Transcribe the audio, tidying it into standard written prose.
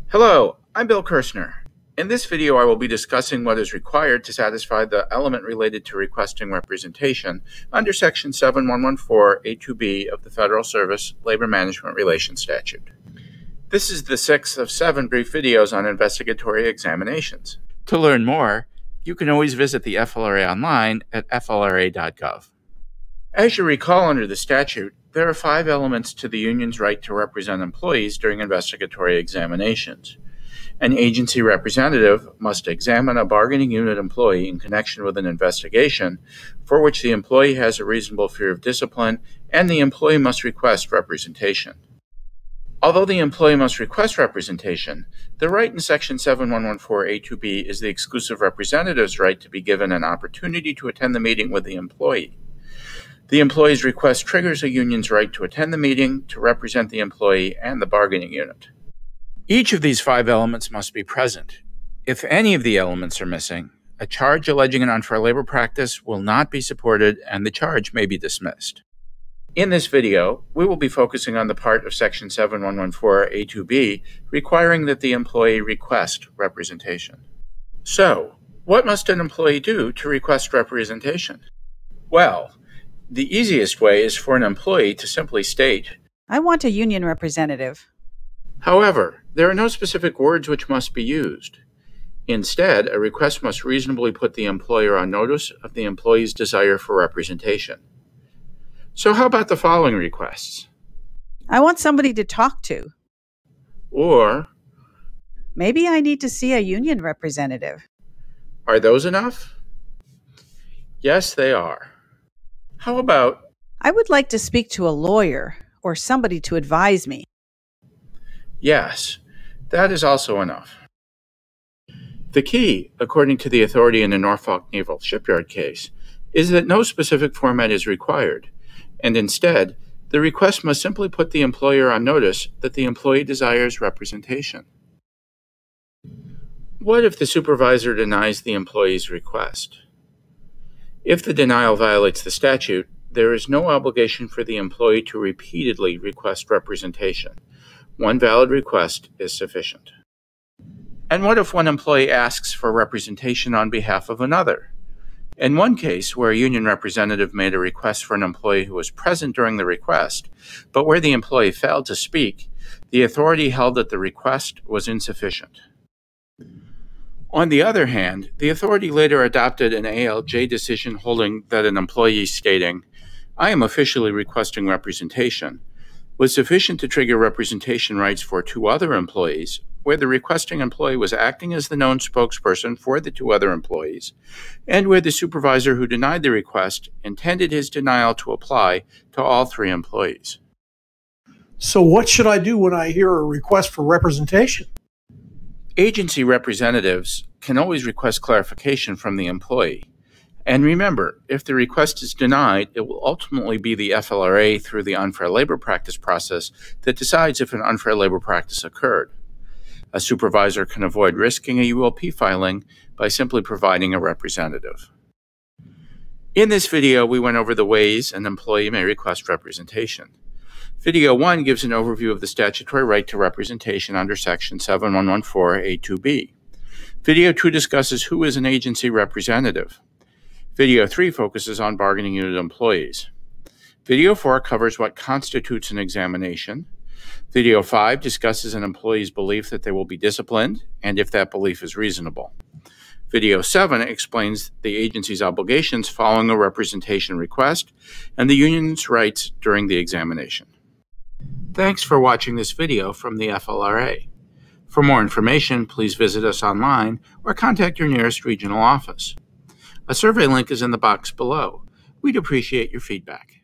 Hello, I'm Bill Kirshner. In this video, I will be discussing what is required to satisfy the element related to requesting representation under Section 7114A2B of the Federal Service Labor Management Relations Statute. This is the 6th of 7 brief videos on investigatory examinations. To learn more, you can always visit the FLRA online at flra.gov. As you recall under the statute, there are 5 elements to the union's right to represent employees during investigatory examinations. An agency representative must examine a bargaining unit employee in connection with an investigation for which the employee has a reasonable fear of discipline, and the employee must request representation. Although the employee must request representation, the right in Section 7114A2B is the exclusive representative's right to be given an opportunity to attend the meeting with the employee. The employee's request triggers a union's right to attend the meeting to represent the employee and the bargaining unit. Each of these 5 elements must be present. If any of the elements are missing, a charge alleging an unfair labor practice will not be supported and the charge may be dismissed. In this video, we will be focusing on the part of Section 7114A2B requiring that the employee request representation. So, what must an employee do to request representation? Well, the easiest way is for an employee to simply state, "I want a union representative." However, there are no specific words which must be used. Instead, a request must reasonably put the employer on notice of the employee's desire for representation. So how about the following requests? "I want somebody to talk to." Or, "Maybe I need to see a union representative." are those enough? Yes, they are. How about, "I would like to speak to a lawyer or somebody to advise me." yes, that is also enough. The key, according to the authority in the Norfolk Naval Shipyard case, is that no specific format is required, and instead, the request must simply put the employer on notice that the employee desires representation. What if the supervisor denies the employee's request? If the denial violates the statute, there is no obligation for the employee to repeatedly request representation. One valid request is sufficient. And what if one employee asks for representation on behalf of another? In one case, where a union representative made a request for an employee who was present during the request, but where the employee failed to speak, the authority held that the request was insufficient. On the other hand, the authority later adopted an ALJ decision holding that an employee stating, "I am officially requesting representation," was sufficient to trigger representation rights for 2 other employees, where the requesting employee was acting as the known spokesperson for the 2 other employees, and where the supervisor who denied the request intended his denial to apply to all 3 employees. So what should I do when I hear a request for representation? Agency representatives can always request clarification from the employee. And remember, if the request is denied, it will ultimately be the FLRA through the unfair labor practice process that decides if an unfair labor practice occurred. A supervisor can avoid risking a ULP filing by simply providing a representative. In this video, we went over the ways an employee may request representation. Video 1 gives an overview of the statutory right to representation under Section 7114A2B. Video 2 discusses who is an agency representative. Video 3 focuses on bargaining unit employees. Video 4 covers what constitutes an examination. Video 5 discusses an employee's belief that they will be disciplined and if that belief is reasonable. Video 7 explains the agency's obligations following a representation request and the union's rights during the examination. Thanks for watching this video from the FLRA. For more information, please visit us online or contact your nearest regional office. A survey link is in the box below. We'd appreciate your feedback.